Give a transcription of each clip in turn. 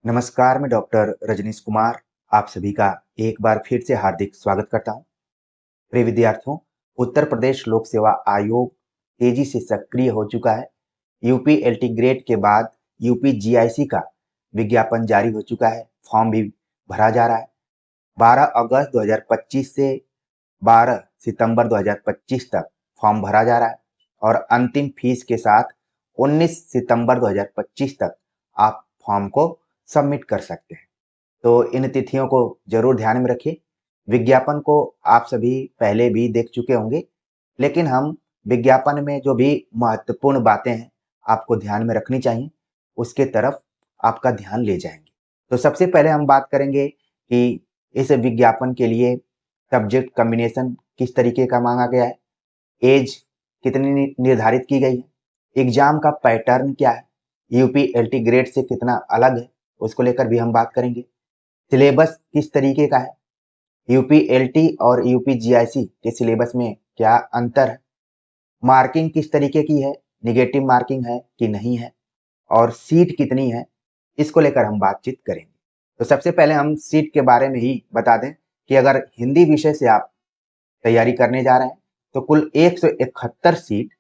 नमस्कार, मैं डॉक्टर रजनीश कुमार आप सभी का एक बार फिर से हार्दिक स्वागत करता हूं। प्रिय विद्यार्थियों, उत्तर प्रदेश लोक सेवा आयोग तेजी से सक्रिय हो चुका है। यूपी एलटी ग्रेड के बाद यूपी जीआईसी का विज्ञापन जारी हो चुका है। फॉर्म भी भरा जा रहा है। 12 अगस्त 2025 से 12 सितंबर 2025 तक फॉर्म भरा जा रहा है और अंतिम फीस के साथ 19 सितंबर 2025 तक आप फॉर्म को सबमिट कर सकते हैं। तो इन तिथियों को जरूर ध्यान में रखिए। विज्ञापन को आप सभी पहले भी देख चुके होंगे, लेकिन हम विज्ञापन में जो भी महत्वपूर्ण बातें हैं आपको ध्यान में रखनी चाहिए, उसके तरफ आपका ध्यान ले जाएंगे। तो सबसे पहले हम बात करेंगे कि इस विज्ञापन के लिए सब्जेक्ट कॉम्बिनेशन किस तरीके का मांगा गया है, एज कितनी निर्धारित की गई है, एग्जाम का पैटर्न क्या है, यूपी एलटी ग्रेड से कितना अलग है उसको लेकर भी हम बात करेंगे। सिलेबस किस तरीके का है, यूपी एलटी और यूपी जीआईसी के सिलेबस में क्या अंतर है, मार्किंग किस तरीके की है, निगेटिव मार्किंग है कि नहीं है, और सीट कितनी है, इसको लेकर हम बातचीत करेंगे। तो सबसे पहले हम सीट के बारे में ही बता दें कि अगर हिंदी विषय से आप तैयारी करने जा रहे हैं तो कुल 171 सीट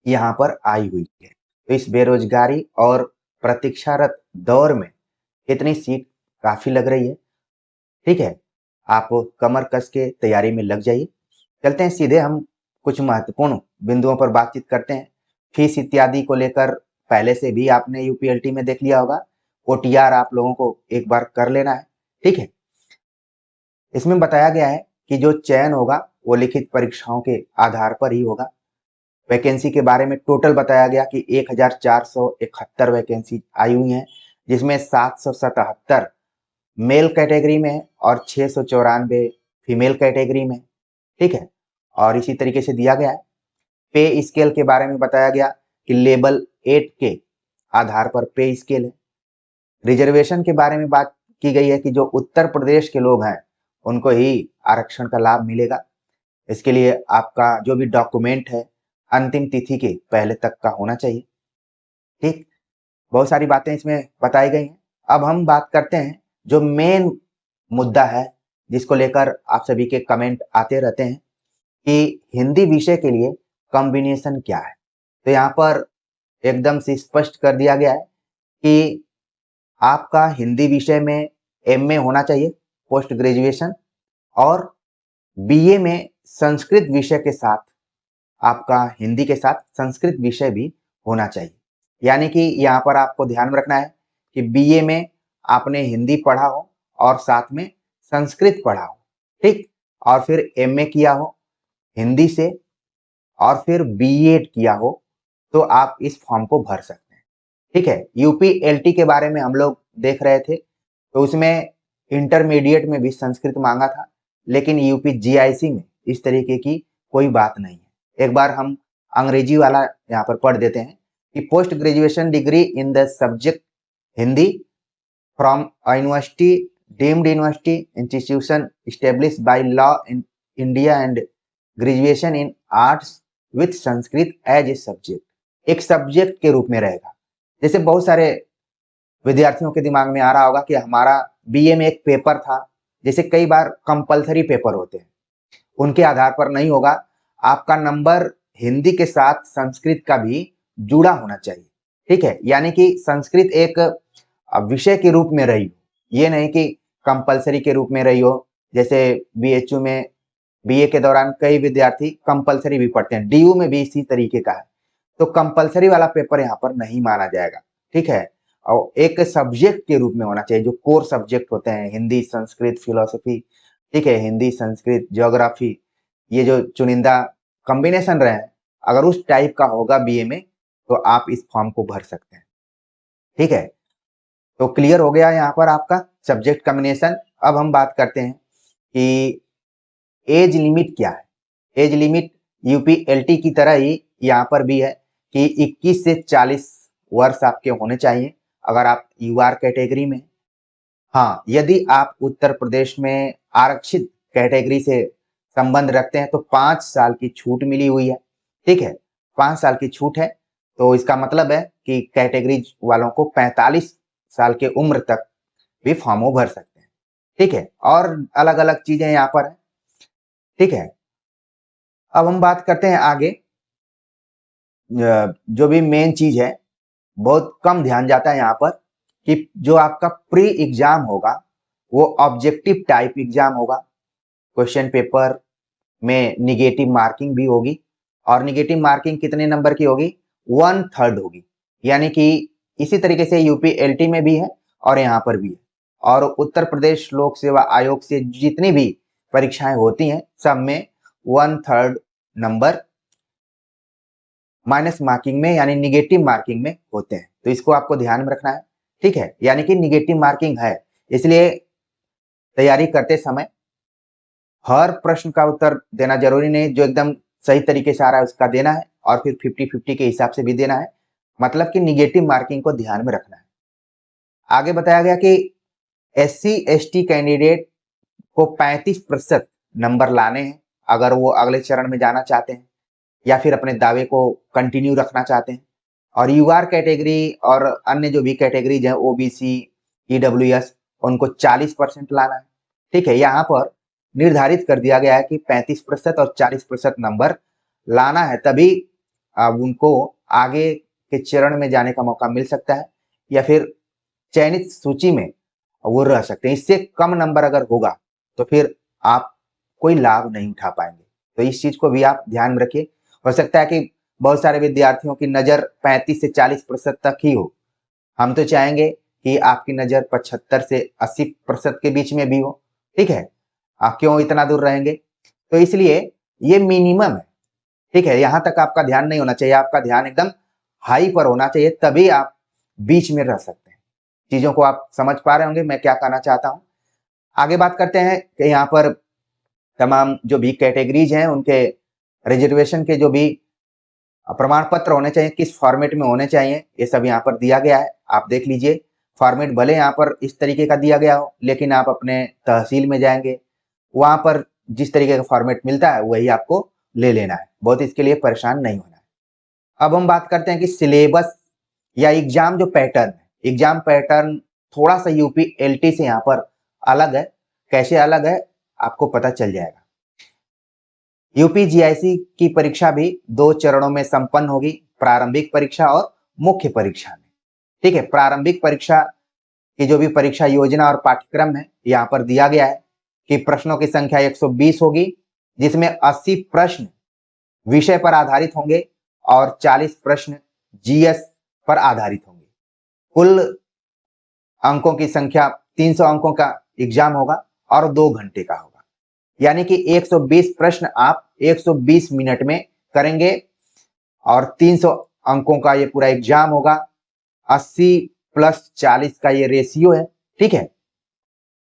यहाँ पर आई हुई है। तो इस बेरोजगारी और प्रतीक्षारत दौर में इतनी सीट काफी लग रही है। ठीक है, आप कमर कस के तैयारी में लग जाइए। चलते हैं सीधे हम कुछ महत्वपूर्ण बिंदुओं पर बातचीत करते हैं। फीस इत्यादि को लेकर पहले से भी आपने यूपीएलटी में देख लिया होगा। ओटीआर आप लोगों को एक बार कर लेना है। ठीक है, इसमें बताया गया है कि जो चयन होगा वो लिखित परीक्षाओं के आधार पर ही होगा। वैकेंसी के बारे में टोटल बताया गया कि 1471 वैकेंसी आई हुई हैं, जिसमें 777 मेल कैटेगरी में है और 694 फीमेल कैटेगरी में। ठीक है, और इसी तरीके से दिया गया है। पे स्केल के बारे में बताया गया कि लेवल 8 के आधार पर पे स्केल है। रिजर्वेशन के बारे में बात की गई है कि जो उत्तर प्रदेश के लोग हैं उनको ही आरक्षण का लाभ मिलेगा। इसके लिए आपका जो भी डॉक्यूमेंट है अंतिम तिथि के पहले तक का होना चाहिए। ठीक, बहुत सारी बातें इसमें बताई गई हैं। अब हम बात करते हैं जो मेन मुद्दा है, जिसको लेकर आप सभी के कमेंट आते रहते हैं कि हिंदी विषय के लिए कॉम्बिनेशन क्या है। तो यहाँ पर एकदम से स्पष्ट कर दिया गया है कि आपका हिंदी विषय में एमए होना चाहिए, पोस्ट ग्रेजुएशन, और बीए में संस्कृत विषय के साथ आपका हिंदी के साथ संस्कृत विषय भी होना चाहिए। यानी कि यहाँ पर आपको ध्यान में रखना है कि बीए में आपने हिंदी पढ़ा हो और साथ में संस्कृत पढ़ा हो। ठीक, और फिर एमए किया हो हिंदी से और फिर बीएड किया हो, तो आप इस फॉर्म को भर सकते हैं। ठीक है, यूपी एलटी के बारे में हम लोग देख रहे थे, तो उसमें इंटरमीडिएट में भी संस्कृत मांगा था, लेकिन यूपी जीआईसी में इस तरीके की कोई बात नहीं है। एक बार हम अंग्रेजी वाला यहाँ पर पढ़ देते हैं कि post graduation degree in the subject Hindi from university deemed university institution established by law in India and graduation in arts with Sanskrit as a subject. एक सब्जेक्ट के रूप में रहेगा। जैसे बहुत सारे विद्यार्थियों के दिमाग में आ रहा होगा कि हमारा बीए में एक पेपर था, जैसे कई बार कंपलसरी पेपर होते हैं, उनके आधार पर नहीं होगा। आपका नंबर हिंदी के साथ संस्कृत का भी जुड़ा होना चाहिए। ठीक है, यानी कि संस्कृत एक विषय के रूप में रही हो, ये नहीं कि कंपलसरी के रूप में रही हो। जैसे बीएचयू में बीए के दौरान कई विद्यार्थी कंपलसरी भी पढ़ते हैं, डीयू में भी इसी तरीके का है। तो कंपलसरी वाला पेपर यहाँ पर नहीं माना जाएगा। ठीक है, और एक सब्जेक्ट के रूप में होना चाहिए, जो कोर सब्जेक्ट होते हैं हिंदी संस्कृत फिलोसफी। ठीक है, हिंदी संस्कृत ज्योग्राफी, ये जो चुनिंदा कॉम्बिनेशन रहे हैं, अगर उस टाइप का होगा बीए में तो आप इस फॉर्म को भर सकते हैं। ठीक है, तो क्लियर हो गया यहाँ पर आपका सब्जेक्ट कॉम्बिनेशन। अब हम बात करते हैं कि एज लिमिट क्या है। एज लिमिट यूपी एलटी की तरह ही यहाँ पर भी है कि 21 से 40 वर्ष आपके होने चाहिए अगर आप यूआर कैटेगरी में। हाँ, यदि आप उत्तर प्रदेश में आरक्षित कैटेगरी से संबंध रखते हैं तो 5 साल की छूट मिली हुई है। ठीक है, 5 साल की छूट है, तो इसका मतलब है कि कैटेगरी वालों को 45 साल के उम्र तक भी फॉर्म भर सकते हैं। ठीक है, और अलग अलग चीजें यहाँ पर है। ठीक है, अब हम बात करते हैं आगे। जो भी मेन चीज है, बहुत कम ध्यान जाता है यहाँ पर, कि जो आपका प्री एग्जाम होगा वो ऑब्जेक्टिव टाइप एग्जाम होगा। क्वेश्चन पेपर में निगेटिव मार्किंग भी होगी, और निगेटिव मार्किंग कितने नंबर की होगी? 1/3 होगी। यानी कि इसी तरीके से यूपीएलटी में भी है और यहाँ पर भी है। और उत्तर प्रदेश लोक सेवा आयोग से जितनी भी परीक्षाएं होती हैं सब में 1/3 नंबर माइनस मार्किंग में यानी निगेटिव मार्किंग में होते हैं। तो इसको आपको ध्यान में रखना है। ठीक है, यानी कि निगेटिव मार्किंग है, इसलिए तैयारी करते समय हर प्रश्न का उत्तर देना जरूरी नहीं, जो एकदम सही तरीके से आ रहा है उसका देना है, और फिर 50-50 के हिसाब से भी देना है। मतलब कि निगेटिव मार्किंग को ध्यान में रखना है। आगे बताया गया कि SC/ST कैंडिडेट को 35% नंबर लाने हैं अगर वो अगले चरण में जाना चाहते हैं या फिर अपने दावे को कंटिन्यू रखना चाहते हैं। और यूआर कैटेगरी और अन्य जो भी कैटेगरीज हैं, ओबीसी, ईडब्ल्यूएस, उनको 40% लाना है। ठीक है, यहाँ पर निर्धारित कर दिया गया है कि 35% और 40% नंबर लाना है, तभी उनको आगे के चरण में जाने का मौका मिल सकता है, या फिर चयनित सूची में वो रह सकते हैं। इससे कम नंबर अगर होगा तो फिर आप कोई लाभ नहीं उठा पाएंगे। तो इस चीज को भी आप ध्यान में रखिए। हो सकता है कि बहुत सारे विद्यार्थियों की नजर 35 से 40% तक ही हो। हम तो चाहेंगे कि आपकी नजर 75 से 80% के बीच में भी हो। ठीक है, आप क्यों इतना दूर रहेंगे? तो इसलिए ये मिनिमम है। ठीक है, यहां तक आपका ध्यान नहीं होना चाहिए, आपका ध्यान एकदम हाई पर होना चाहिए, तभी आप बीच में रह सकते हैं। चीजों को आप समझ पा रहे होंगे मैं क्या कहना चाहता हूं। आगे बात करते हैं कि यहाँ पर तमाम जो भी कैटेगरीज हैं उनके रिजर्वेशन के जो भी प्रमाण पत्र होने चाहिए, किस फॉर्मेट में होने चाहिए, ये सब यहाँ पर दिया गया है। आप देख लीजिए, फॉर्मेट भले यहाँ पर इस तरीके का दिया गया हो, लेकिन आप अपने तहसील में जाएंगे, वहां पर जिस तरीके का फॉर्मेट मिलता है वही आपको ले लेना है। बहुत इसके लिए परेशान नहीं होना है। अब हम बात करते हैं कि सिलेबस या एग्जाम जो पैटर्न है, एग्जाम पैटर्न थोड़ा सा यूपीएलटी से यहाँ पर अलग है। कैसे अलग है आपको पता चल जाएगा। यूपीजीआईसी की परीक्षा भी 2 चरणों में संपन्न होगी, प्रारंभिक परीक्षा और मुख्य परीक्षा में। ठीक है, प्रारंभिक परीक्षा की जो भी परीक्षा योजना और पाठ्यक्रम है यहाँ पर दिया गया है कि प्रश्नों की संख्या 120 होगी, जिसमें 80 प्रश्न विषय पर आधारित होंगे और 40 प्रश्न जीएस पर आधारित होंगे। कुल अंकों की संख्या 300 अंकों का एग्जाम होगा और 2 घंटे का होगा। यानी कि 120 प्रश्न आप 120 मिनट में करेंगे और 300 अंकों का ये पूरा एग्जाम होगा। 80 + 40 का ये रेशियो है। ठीक है,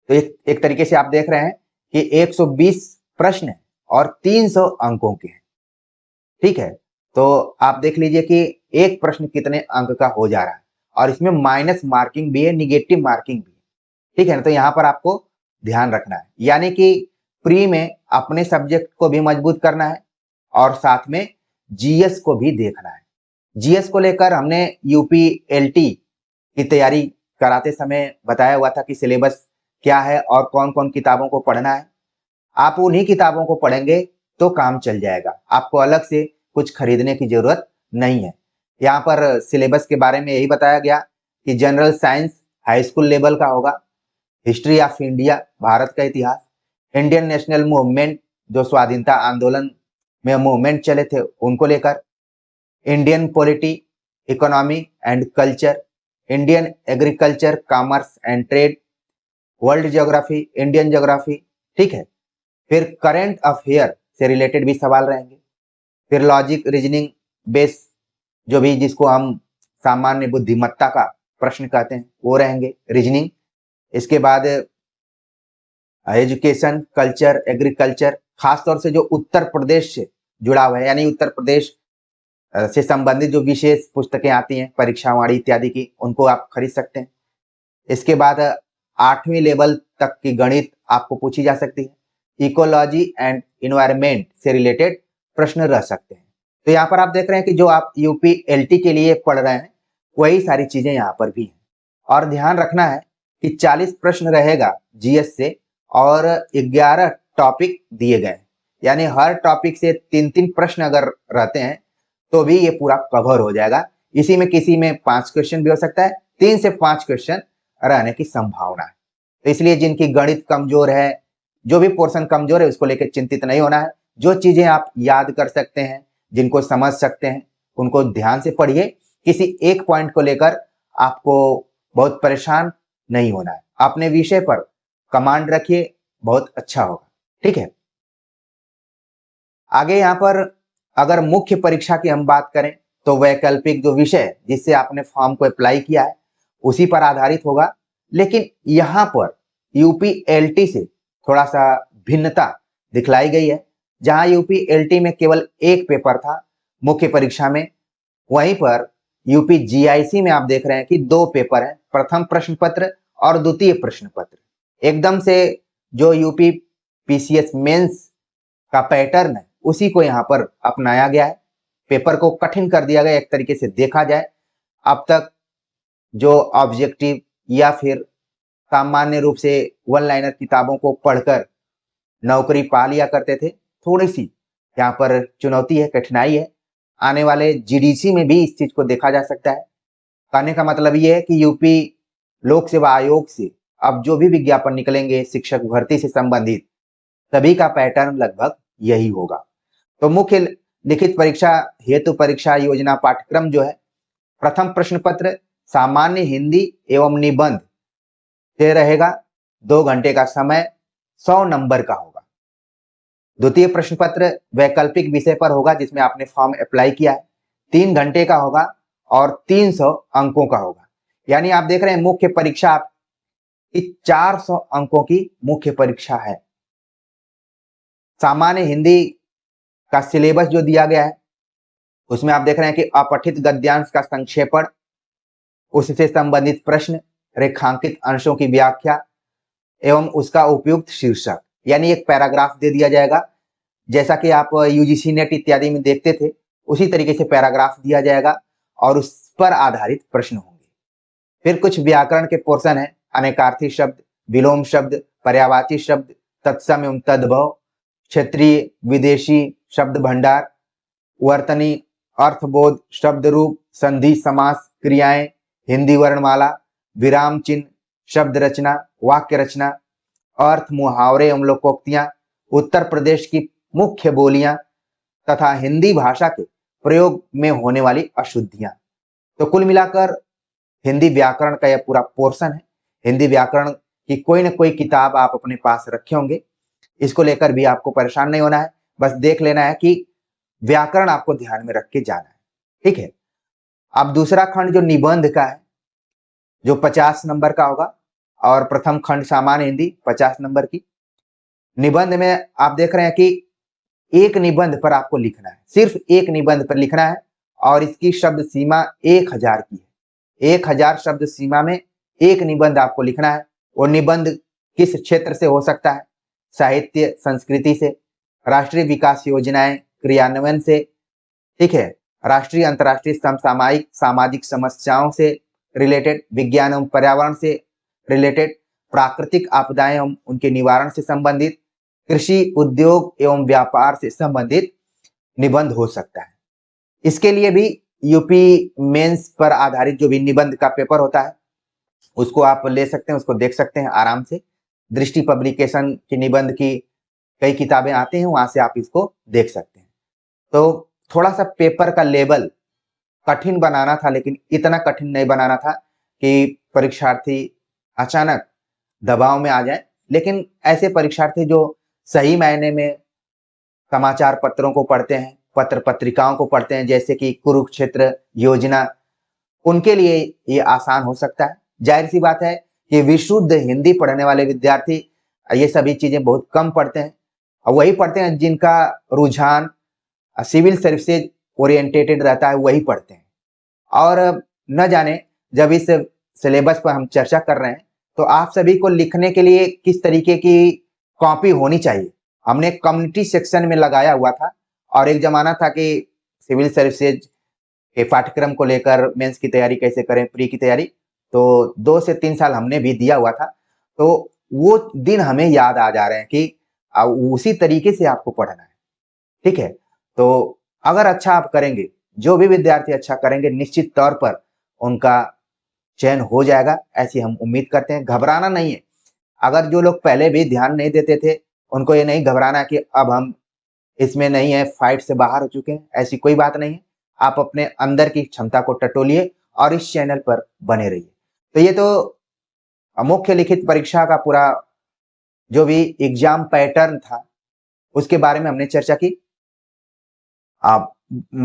तो एक तरीके से आप देख रहे हैं कि 120 प्रश्न है और 300 अंकों के हैं। ठीक है, तो आप देख लीजिए कि एक प्रश्न कितने अंक का हो जा रहा है, और इसमें माइनस मार्किंग भी है, निगेटिव मार्किंग भी है। ठीक है ना, तो यहाँ पर आपको ध्यान रखना है। यानी कि प्री में अपने सब्जेक्ट को भी मजबूत करना है और साथ में जीएस को भी देखना है। जीएस को लेकर हमने यूपीएलटी की तैयारी कराते समय बताया हुआ था कि सिलेबस क्या है और कौन कौन किताबों को पढ़ना है। आप उन्हीं किताबों को पढ़ेंगे तो काम चल जाएगा, आपको अलग से कुछ खरीदने की जरूरत नहीं है। यहाँ पर सिलेबस के बारे में यही बताया गया कि general science high school level का होगा, हिस्ट्री ऑफ इंडिया भारत का इतिहास, इंडियन नेशनल मूवमेंट जो स्वाधीनता आंदोलन में मूवमेंट चले थे उनको लेकर, Indian polity, economy and culture, Indian agriculture, commerce and trade, world geography, Indian geography. ठीक है, फिर करंट अफेयर से रिलेटेड भी सवाल रहेंगे, फिर लॉजिक रीजनिंग बेस जो भी जिसको हम सामान्य बुद्धिमत्ता का प्रश्न कहते हैं वो रहेंगे, रीजनिंग। इसके बाद एजुकेशन, कल्चर, एग्रीकल्चर, खासतौर से जो उत्तर प्रदेश से जुड़ा हुआ है, यानी उत्तर प्रदेश से संबंधित जो विशेष पुस्तकें आती हैं परीक्षावाणी इत्यादि की, उनको आप खरीद सकते हैं। इसके बाद 8वीं लेवल तक की गणित आपको पूछी जा सकती है। इकोलॉजी एंड इन्वायरमेंट से रिलेटेड प्रश्न रह सकते हैं। तो यहाँ पर आप देख रहे हैं कि जो आप यूपीएलटी के लिए पढ़ रहे हैं वही सारी चीजें यहाँ पर भी हैं। और ध्यान रखना है कि 40 प्रश्न रहेगा जीएस से और 11 टॉपिक दिए गए, यानी हर टॉपिक से 3-3 प्रश्न अगर रहते हैं तो भी ये पूरा कवर हो जाएगा। इसी में किसी में 5 क्वेश्चन भी हो सकता है, 3 से 5 क्वेश्चन रहने की संभावना है। तो इसलिए जिनकी गणित कमजोर है, जो भी पोर्शन कमजोर है, उसको लेकर चिंतित नहीं होना है। जो चीजें आप याद कर सकते हैं, जिनको समझ सकते हैं, उनको ध्यान से पढ़िए। किसी एक पॉइंट को लेकर आपको बहुत परेशान नहीं होना है। अपने विषय पर कमांड रखिए, बहुत अच्छा होगा। ठीक है, आगे यहाँ पर अगर मुख्य परीक्षा की हम बात करें तो वैकल्पिक जो विषय जिससे आपने फॉर्म को अप्लाई किया है उसी पर आधारित होगा, लेकिन यहाँ पर यूपीएलटी से थोड़ा सा भिन्नता दिखलाई गई है। जहां यूपीएलटी में केवल एक पेपर था मुख्य परीक्षा में, वहीं पर यूपी जीआईसी में आप देख रहे हैं कि 2 पेपर हैं, प्रथम प्रश्न पत्र और द्वितीय प्रश्न पत्र। एकदम से जो यूपी पीसीएस मेंस का पैटर्न है उसी को यहाँ पर अपनाया गया है। पेपर को कठिन कर दिया गया। एक तरीके से देखा जाए, अब तक जो ऑब्जेक्टिव या फिर सामान्य रूप से वन लाइनर किताबों को पढ़कर नौकरी पा लिया करते थे, थोड़ी सी यहाँ पर चुनौती है, कठिनाई है। आने वाले जीडीसी में भी इस चीज को देखा जा सकता है। कहने का मतलब ये है कि यूपी लोक सेवा आयोग से अब जो भी विज्ञापन निकलेंगे शिक्षक भर्ती से संबंधित, सभी का पैटर्न लगभग यही होगा। तो मुख्य लिखित परीक्षा हेतु परीक्षा योजना पाठ्यक्रम जो है, प्रथम प्रश्न पत्र सामान्य हिंदी एवं निबंध से रहेगा, 2 घंटे का समय, 100 नंबर का होगा। द्वितीय प्रश्न पत्र वैकल्पिक विषय पर होगा जिसमें आपने फॉर्म अप्लाई किया है, 3 घंटे का होगा और 300 अंकों का होगा। यानी आप देख रहे हैं मुख्य परीक्षा आपकी 400 अंकों की मुख्य परीक्षा है। सामान्य हिंदी का सिलेबस जो दिया गया है उसमें आप देख रहे हैं कि अपठित गद्यांश का संक्षेपण, उससे संबंधित प्रश्न, रेखांकित अंशों की व्याख्या एवं उसका उपयुक्त शीर्षक, यानी एक पैराग्राफ दे दिया जाएगा। जैसा कि आप यूजीसी नेट इत्यादि में देखते थे उसी तरीके से पैराग्राफ दिया जाएगा और उस पर आधारित प्रश्न होंगे। फिर कुछ व्याकरण के पोर्शन है, अनेकार्थी शब्द, विलोम शब्द, पर्यायवाची शब्द, तत्सम एवं तद्भव, क्षेत्रीय विदेशी शब्द भंडार, वर्तनी, अर्थबोध, शब्द रूप, संधि, समास, क्रियाएं, हिंदी वर्णमाला, विराम चिन्ह, शब्द रचना, वाक्य रचना, अर्थ, मुहावरे एवं लोकोक्तियां, उत्तर प्रदेश की मुख्य बोलियां तथा हिंदी भाषा के प्रयोग में होने वाली अशुद्धियां। तो कुल मिलाकर हिंदी व्याकरण का यह पूरा पोर्शन है। हिंदी व्याकरण की कोई ना कोई किताब आप अपने पास रखे होंगे, इसको लेकर भी आपको परेशान नहीं होना है। बस देख लेना है कि व्याकरण आपको ध्यान में रख के जाना है। ठीक है, अब दूसरा खंड जो निबंध का है जो 50 नंबर का होगा और प्रथम खंड सामान्य हिंदी 50 नंबर की। निबंध में आप देख रहे हैं कि एक निबंध पर आपको लिखना है, सिर्फ एक निबंध पर लिखना है और इसकी शब्द सीमा 1000 की है। 1000 शब्द सीमा में एक निबंध आपको लिखना है। वो निबंध किस क्षेत्र से हो सकता है? साहित्य संस्कृति से, राष्ट्रीय विकास योजनाएं क्रियान्वयन से, ठीक है, राष्ट्रीय अंतर्राष्ट्रीय समसामयिक सामाजिक समस्याओं से रिलेटेड, विज्ञान एवं पर्यावरण से रिलेटेड, प्राकृतिक आपदाएं एवं उनके निवारण से संबंधित, कृषि उद्योग एवं व्यापार से संबंधित निबंध हो सकता है। इसके लिए भी यूपी मेंस पर आधारित जो भी निबंध का पेपर होता है उसको आप ले सकते हैं, उसको देख सकते हैं आराम से। दृष्टि पब्लिकेशन की निबंध की कई किताबें आती हैं, वहां से आप इसको देख सकते हैं। तो थोड़ा सा पेपर का लेवल कठिन बनाना था, लेकिन इतना कठिन नहीं बनाना था कि परीक्षार्थी अचानक दबाव में आ जाए। लेकिन ऐसे परीक्षार्थी जो सही मायने में समाचार पत्रों को पढ़ते हैं, पत्र पत्रिकाओं को पढ़ते हैं, जैसे कि कुरुक्षेत्र योजना, उनके लिए ये आसान हो सकता है। जाहिर सी बात है कि विशुद्ध हिंदी पढ़ने वाले विद्यार्थी ये सभी चीजें बहुत कम पढ़ते हैं और वही पढ़ते हैं जिनका रुझान सिविल सर्विसेज ओरिएंटेटेड रहता है, वही पढ़ते हैं। और न जाने जब इस सिलेबस पर हम चर्चा कर रहे हैं तो आप सभी को लिखने के लिए किस तरीके की कॉपी होनी चाहिए, हमने कम्युनिटी सेक्शन में लगाया हुआ था। और एक जमाना था कि सिविल सर्विसेज के पाठ्यक्रम को लेकर मेंस की तैयारी कैसे करें, प्री की तैयारी, तो 2 से 3 साल हमने भी दिया हुआ था, तो वो दिन हमें याद आ जा रहे हैं कि उसी तरीके से आपको पढ़ना है, ठीक है? तो अगर अच्छा आप करेंगे, जो भी विद्यार्थी अच्छा करेंगे, निश्चित तौर पर उनका चयन हो जाएगा, ऐसी हम उम्मीद करते हैं। घबराना नहीं है। अगर जो लोग पहले भी ध्यान नहीं देते थे, उनको ये नहीं घबराना कि अब हम इसमें नहीं है, फाइट से बाहर हो चुके हैं, ऐसी कोई बात नहीं है। आप अपने अंदर की क्षमता को टटोलिए और इस चैनल पर बने रहिए। तो ये तो मुख्य लिखित परीक्षा का पूरा जो भी एग्जाम पैटर्न था, उसके बारे में हमने चर्चा की।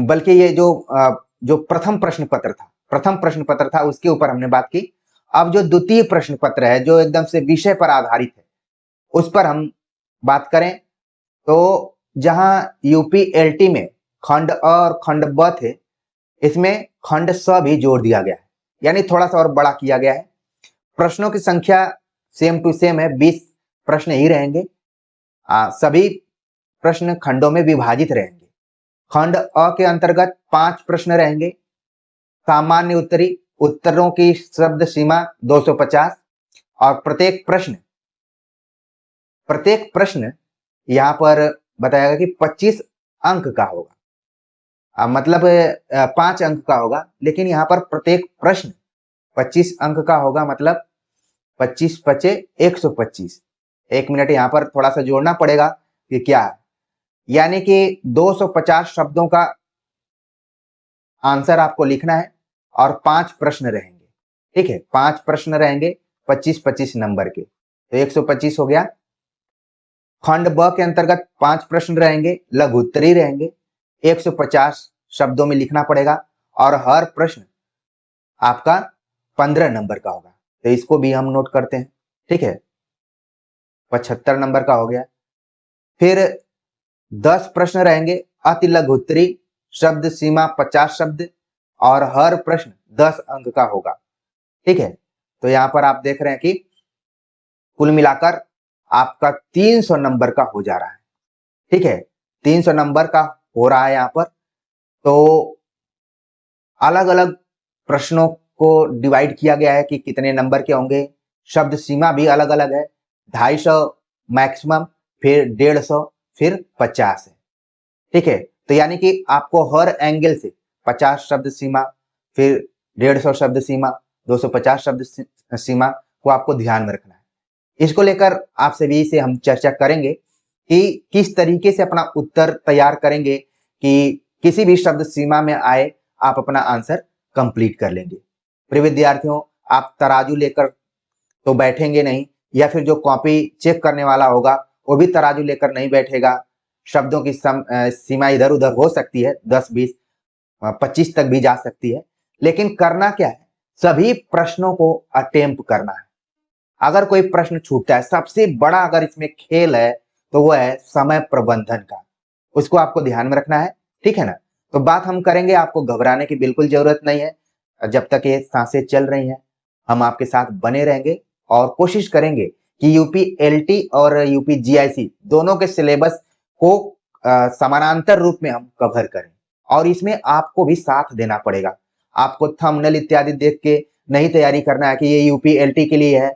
बल्कि ये जो प्रथम प्रश्न पत्र था, उसके ऊपर हमने बात की। अब जो द्वितीय प्रश्न पत्र है, जो एकदम से विषय पर आधारित है, उस पर हम बात करें तो जहां यूपी एलटी में खंड अ और खंड ब थे, इसमें खंड स भी जोड़ दिया गया है, यानी थोड़ा सा और बड़ा किया गया है। प्रश्नों की संख्या सेम टू सेम है, 20 प्रश्न ही रहेंगे। सभी प्रश्न खंडों में विभाजित रहेंगे। खंड अ के अंतर्गत 5 प्रश्न रहेंगे। सामान्य उत्तरी, उत्तरों की शब्द सीमा 250 और प्रत्येक प्रश्न यहाँ पर बताया गया कि 25 अंक का होगा। मतलब 5 अंक का होगा, लेकिन यहाँ पर प्रत्येक प्रश्न 25 अंक का होगा, मतलब 25 पचे 125। 1 मिनट यहाँ पर थोड़ा सा जोड़ना पड़ेगा कि क्या है, यानी कि 250 शब्दों का आंसर आपको लिखना है और 5 प्रश्न रहेंगे, ठीक है? 5 प्रश्न रहेंगे 25-25 नंबर के, तो 125 हो गया। खंड ब के अंतर्गत 5 प्रश्न रहेंगे, लघु उत्तरी रहेंगे, 150 शब्दों में लिखना पड़ेगा और हर प्रश्न आपका 15 नंबर का होगा। तो इसको भी हम नोट करते हैं, ठीक है? 75 नंबर का हो गया। फिर 10 प्रश्न रहेंगे, अति लघु उत्तरी, शब्द सीमा 50 शब्द और हर प्रश्न 10 अंक का होगा, ठीक है? तो यहाँ पर आप देख रहे हैं कि कुल मिलाकर आपका 300 नंबर का हो जा रहा है, ठीक है? 300 नंबर का हो रहा है यहाँ पर। तो अलग अलग प्रश्नों को डिवाइड किया गया है कि कितने नंबर के होंगे। शब्द सीमा भी अलग अलग है, 250 मैक्सिमम, फिर 150, फिर 50 है, ठीक है? तो यानी कि आपको हर एंगल से 50 शब्द सीमा, फिर 150 शब्द सीमा, 250 शब्द सीमा को आपको ध्यान में रखना है। इसको लेकर आपसे भी से हम चर्चा करेंगे कि किस तरीके से अपना उत्तर तैयार करेंगे कि किसी भी शब्द सीमा में आए आप अपना आंसर कंप्लीट कर लेंगे। प्रिय विद्यार्थियों, आप तराजू लेकर तो बैठेंगे नहीं, या फिर जो कॉपी चेक करने वाला होगा वो भी तराजू लेकर नहीं बैठेगा। शब्दों की सीमा इधर उधर हो सकती है, 10, 20, 25 तक भी जा सकती है, लेकिन करना क्या है, सभी प्रश्नों को अटेम्प्ट करना है। अगर कोई प्रश्न छूटता है, सबसे बड़ा अगर इसमें खेल है तो वो है समय प्रबंधन का, उसको आपको ध्यान में रखना है, ठीक है ना? तो बात हम करेंगे, आपको घबराने की बिल्कुल जरूरत नहीं है। जब तक ये सांसें चल रही हैं, हम आपके साथ बने रहेंगे और कोशिश करेंगे कि यूपी एलटी और यूपी जीआईसी दोनों के सिलेबस को समानांतर रूप में हम कवर करें, और इसमें आपको भी साथ देना पड़ेगा। आपको थंबनेल इत्यादि देख के नहीं तैयारी करना है कि ये यूपी एलटी के लिए है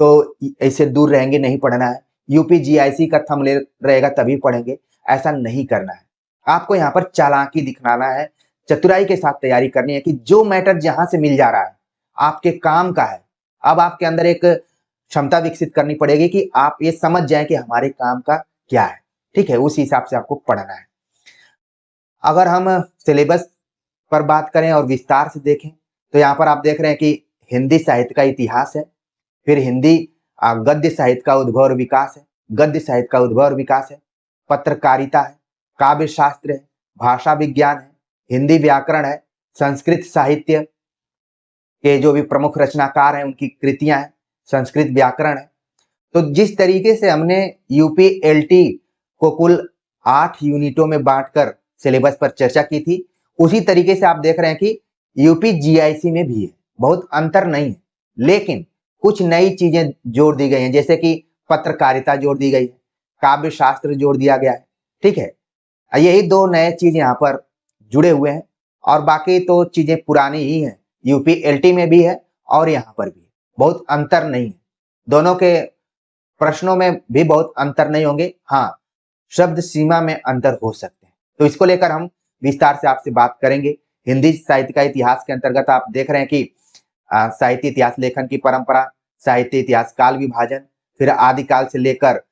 तो इससे दूर रहेंगे, नहीं पढ़ना है। यूपी जीआईसी का थंबनेल रहेगा तभी पढ़ेंगे, ऐसा नहीं करना है। आपको यहाँ पर चालाकी दिखाना है, चतुराई के साथ तैयारी करनी है कि जो मैटर जहां से मिल जा रहा है आपके काम का है, अब आपके अंदर एक क्षमता विकसित करनी पड़ेगी कि आप ये समझ जाएं कि हमारे काम का क्या है, ठीक है? उस हिसाब से आपको पढ़ना है। अगर हम सिलेबस पर बात करें और विस्तार से देखें तो यहाँ पर आप देख रहे हैं कि हिंदी साहित्य का इतिहास है, फिर हिंदी गद्य साहित्य का उद्भव और विकास है, गद्य साहित्य का उद्भव और विकास है, पत्रकारिता है, काव्य शास्त्र है, भाषा विज्ञान है, हिंदी व्याकरण है, संस्कृत साहित्य के जो भी प्रमुख रचनाकार हैं उनकी कृतियां हैं, संस्कृत व्याकरण है। तो जिस तरीके से हमने यूपी एलटी को कुल 8 यूनिटों में बांटकर सिलेबस पर चर्चा की थी, उसी तरीके से आप देख रहे हैं कि यूपी जीआईसी में भी है, बहुत अंतर नहीं है, लेकिन कुछ नई चीजें जोड़ दी गई हैं, जैसे कि पत्रकारिता जोड़ दी गई है, काव्य शास्त्र जोड़ दिया गया है, ठीक है? यही 2 नए चीज यहाँ पर जुड़े हुए हैं, और बाकी तो चीजें पुरानी ही हैं। यूपी एलटी में भी है और यहाँ पर भी बहुत अंतर नहीं है। दोनों के प्रश्नों में भी बहुत अंतर नहीं होंगे, हाँ शब्द सीमा में अंतर हो सकते हैं। तो इसको लेकर हम विस्तार से आपसे बात करेंगे। हिंदी साहित्य का इतिहास के अंतर्गत आप देख रहे हैं कि साहित्य इतिहास लेखन की परंपरा, साहित्य इतिहास काल विभाजन, फिर आदिकाल से लेकर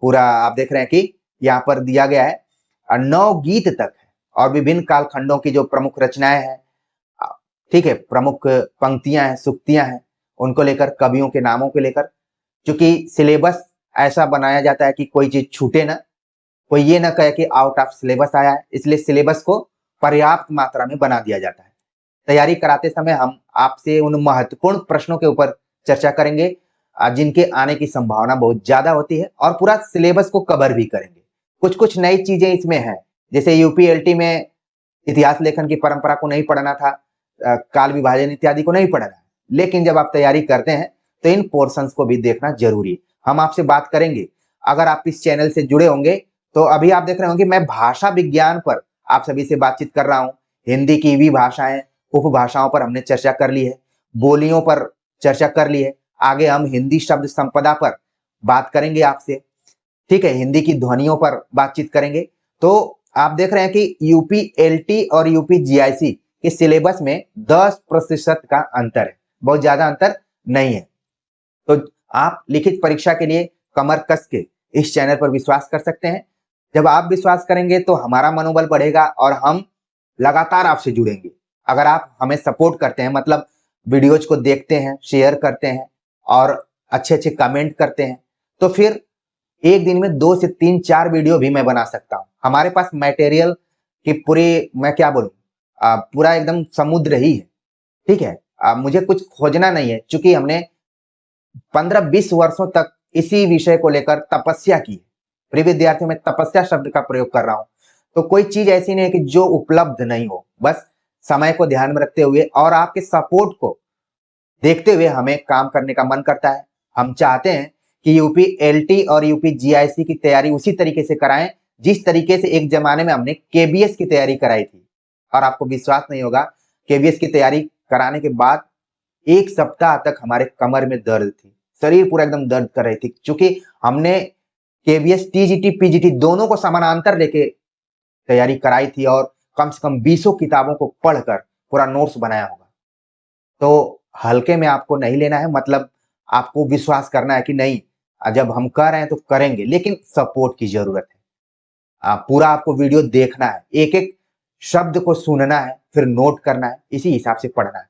पूरा आप देख रहे हैं कि यहाँ पर दिया गया है 9 गीत तक है और विभिन्न कालखंडों की जो प्रमुख रचनाएं हैं, ठीक है, प्रमुख पंक्तियां हैं, सूक्तियां हैं, उनको लेकर, कवियों के नामों को लेकर, क्योंकि सिलेबस ऐसा बनाया जाता है कि कोई चीज छूटे ना, कोई ये ना कहे कि आउट ऑफ सिलेबस आया है, इसलिए सिलेबस को पर्याप्त मात्रा में बना दिया जाता है। तैयारी कराते समय हम आपसे उन महत्वपूर्ण प्रश्नों के ऊपर चर्चा करेंगे जिनके आने की संभावना बहुत ज्यादा होती है और पूरा सिलेबस को कवर भी करेंगे। कुछ कुछ नई चीजें इसमें हैं, जैसे यूपीएलटी में इतिहास लेखन की परंपरा को नहीं पढ़ना था, काल विभाजन इत्यादि को नहीं पढ़ना है, लेकिन जब आप तैयारी करते हैं तो इन पोर्शंस को भी देखना जरूरी है। हम आपसे बात करेंगे, अगर आप इस चैनल से जुड़े होंगे तो अभी आप देख रहे होंगे मैं भाषा विज्ञान पर आप सभी से बातचीत कर रहा हूँ। हिंदी की भी भाषाएं, उपभाषाओं पर हमने चर्चा कर ली है, बोलियों पर चर्चा कर ली है, आगे हम हिंदी शब्द संपदा पर बात करेंगे आपसे, ठीक है, हिंदी की ध्वनियों पर बातचीत करेंगे। तो आप देख रहे हैं कि यूपीएलटी और यूपीजीआईसी के सिलेबस में 10% का अंतर है, बहुत ज्यादा अंतर नहीं है। तो आप लिखित परीक्षा के लिए कमर कस के इस चैनल पर विश्वास कर सकते हैं। जब आप विश्वास करेंगे तो हमारा मनोबल बढ़ेगा और हम लगातार आपसे जुड़ेंगे। अगर आप हमें सपोर्ट करते हैं, मतलब वीडियोज को देखते हैं, शेयर करते हैं और अच्छे अच्छे कमेंट करते हैं, तो फिर एक दिन में 2 से 3 4 वीडियो भी मैं बना सकता हूँ। हमारे पास मटेरियल की पूरी, मैं क्या बोलूँ, पूरा एकदम समुद्र ही है, ठीक है। मुझे कुछ खोजना नहीं है, क्योंकि हमने 15-20 वर्षों तक इसी विषय को लेकर तपस्या की। प्रिय विद्यार्थियों, में तपस्या शब्द का प्रयोग कर रहा हूं, तो कोई चीज ऐसी नहीं है कि जो उपलब्ध नहीं हो। बस समय को ध्यान में रखते हुए और आपके सपोर्ट को देखते हुए हमें काम करने का मन करता है। हम चाहते हैं कि यूपीएलटी और यूपीजीआईसी की तैयारी उसी तरीके से कराएं जिस तरीके से एक जमाने में हमने केबीएस की तैयारी कराई थी। और आपको विश्वास नहीं होगा, केबीएस की तैयारी कराने के बाद 1 सप्ताह तक हमारे कमर में दर्द थी, शरीर पूरा एकदम दर्द कर रही थी, क्योंकि हमने केबीएस टीजीटी पीजीटी दोनों को समानांतर लेके तैयारी कराई थी और कम से कम 20 किताबों को पढ़कर पूरा नोट्स बनाया होगा। तो हल्के में आपको नहीं लेना है, मतलब आपको विश्वास करना है कि नहीं, जब हम कर रहे हैं तो करेंगे, लेकिन सपोर्ट की जरूरत है। पूरा आपको वीडियो देखना है, एक एक शब्द को सुनना है, फिर नोट करना है, इसी हिसाब से पढ़ना है,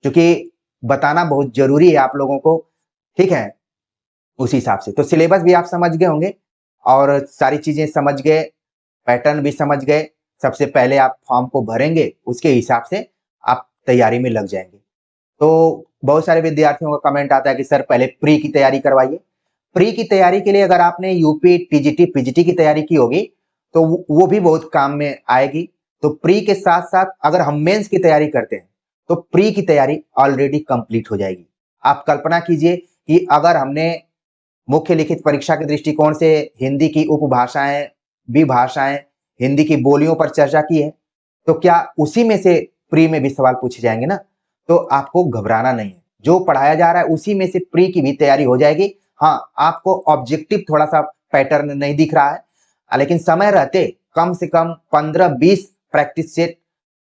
क्योंकि बताना बहुत जरूरी है आप लोगों को, ठीक है, उसी हिसाब से। तो सिलेबस भी आप समझ गए होंगे और सारी चीजें समझ गए, पैटर्न भी समझ गए। सबसे पहले आप फॉर्म को भरेंगे, उसके हिसाब से आप तैयारी में लग जाएंगे। तो बहुत सारे विद्यार्थियों का कमेंट आता है कि सर पहले प्री की तैयारी करवाइए। प्री की तैयारी के लिए अगर आपने यूपी टीजीटी पीजीटी की तैयारी की होगी तो वो भी बहुत काम में आएगी। तो प्री के साथ साथ अगर हम मेंस की तैयारी करते हैं तो प्री की तैयारी ऑलरेडी कंप्लीट हो जाएगी। आप कल्पना कीजिए कि अगर हमने मुख्य लिखित परीक्षा के दृष्टिकोण से हिंदी की उपभाषाएं, विभाषाएं, हिंदी की बोलियों पर चर्चा की है, तो क्या उसी में से प्री में भी सवाल पूछे जाएंगे ना? तो आपको घबराना नहीं है, जो पढ़ाया जा रहा है उसी में से प्री की भी तैयारी हो जाएगी। हाँ, आपको ऑब्जेक्टिव थोड़ा सा पैटर्न नहीं दिख रहा है, लेकिन समय रहते कम से कम 15-20 प्रैक्टिस सेट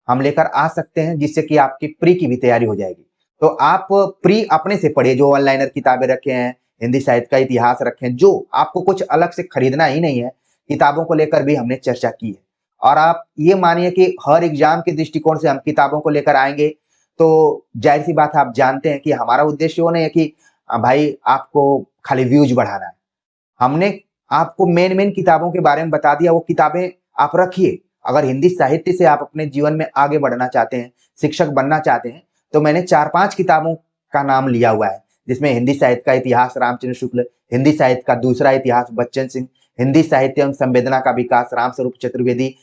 हम लेकर आ सकते हैं, जिससे कि आपकी प्री की भी तैयारी हो जाएगी। तो आप प्री अपने से पढ़िए, जो ऑनलाइनर किताबें रखे हैं, हिंदी साहित्य का इतिहास रखे हैं, जो आपको कुछ अलग से खरीदना ही नहीं है। किताबों को लेकर भी हमने चर्चा की है और आप ये मानिए कि हर एग्जाम के दृष्टिकोण से हम किताबों को लेकर आएंगे। तो जाहिर सी बात है, आप जानते हैं कि हमारा उद्देश्य वो नहीं है कि भाई आपको खाली व्यूज बढ़ाना है। हमने आपको मेन किताबों के बारे में बता दिया, वो किताबें आप रखिए। अगर हिंदी साहित्य से आप अपने जीवन में आगे बढ़ना चाहते हैं, शिक्षक बनना चाहते हैं, तो मैंने 4-5 किताबों का नाम लिया हुआ है, जिसमें हिंदी साहित्य का इतिहास रामचंद्र शुक्ल, हिंदी साहित्य का दूसरा इतिहास बच्चन सिंह, हिंदी साहित्य एवं संवेदना का विकास रामस्वरूप चतुर्वेदी,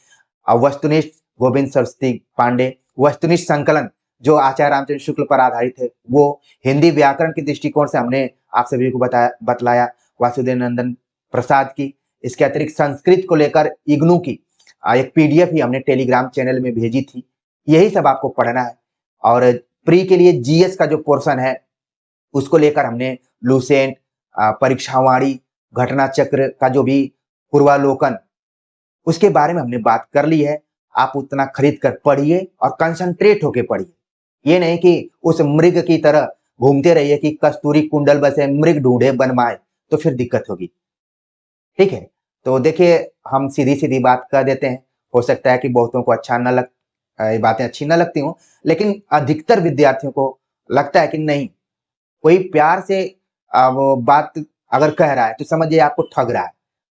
वस्तुनिष्ठ गोविंद सरस्वती पांडे, वस्तुनिष्ठ संकलन जो आचार्य रामचंद्र शुक्ल पर आधारित है वो, हिंदी व्याकरण के दृष्टिकोण से हमने आप सभी को बतलाया वासुदेव नंदन प्रसाद की। इसके अतिरिक्त संस्कृत को लेकर इग्नू की एक पीडीएफ ही हमने टेलीग्राम चैनल में भेजी थी। यही सब आपको पढ़ना है और प्री के लिए जीएस का जो पोर्शन है उसको लेकर हमने लूसेंट, परीक्षावाणी, घटना चक्र का जो भी पूर्वालोकन, उसके बारे में हमने बात कर ली है। आप उतना खरीद कर पढ़िए और कंसंट्रेट होके पढ़िए। ये नहीं कि उस मृग की तरह घूमते रहिए कि कस्तूरी कुंडल बसे मृग ढूंढे बनमाए, तो फिर दिक्कत होगी। ठीक है, तो देखिए हम सीधी-सीधी बात कर देते हैं। हो सकता है कि बहुतों को ये बातें अच्छी ना लगती हों, लेकिन अधिकतर विद्यार्थियों को लगता है कि नहीं, कोई प्यार से वो बात अगर कह रहा है तो समझिए आपको ठग रहा है।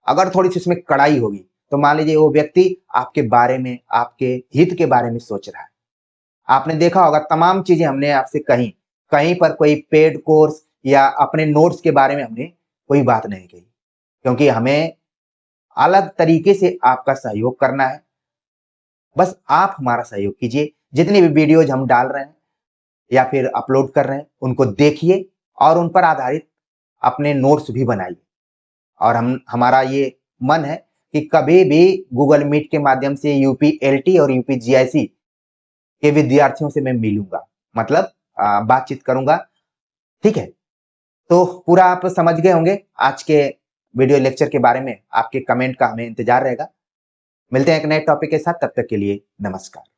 अगर थोड़ी-सी उसमें कड़ाई होगी, तो मान लीजिए वो व्यक्ति आपके बारे में, आपके हित के बारे में सोच रहा है। आपने देखा होगा तमाम चीज़ें हमने आपसे कहीं, कहीं पर कोई पेड कोर्स या अपने नोट्स के बारे में हमने कोई बात नहीं कही, क्योंकि हमें अलग तरीके से आपका सहयोग करना है। बस आप हमारा सहयोग कीजिए। जितनी भी वीडियोज़ हम डाल रहे हैं या फिर अपलोड कर रहे हैं, उनको देखिए और उन पर आधारित अपने नोट्स भी बनाइए। और हमारा ये मन है कि कभी भी गूगल मीट के माध्यम से यूपीएलटी और यूपीजीआईसी के विद्यार्थियों से मैं मिलूँगा, मतलब बातचीत करूँगा। ठीक है? तो पूरा आप समझ गए होंगे आज के वीडियो लेक्चर के बारे में। आपके कमेंट का हमें इंतज़ार रहेगा। मिलते हैं एक नए टॉपिक के साथ, तब तक के लिए नमस्कार।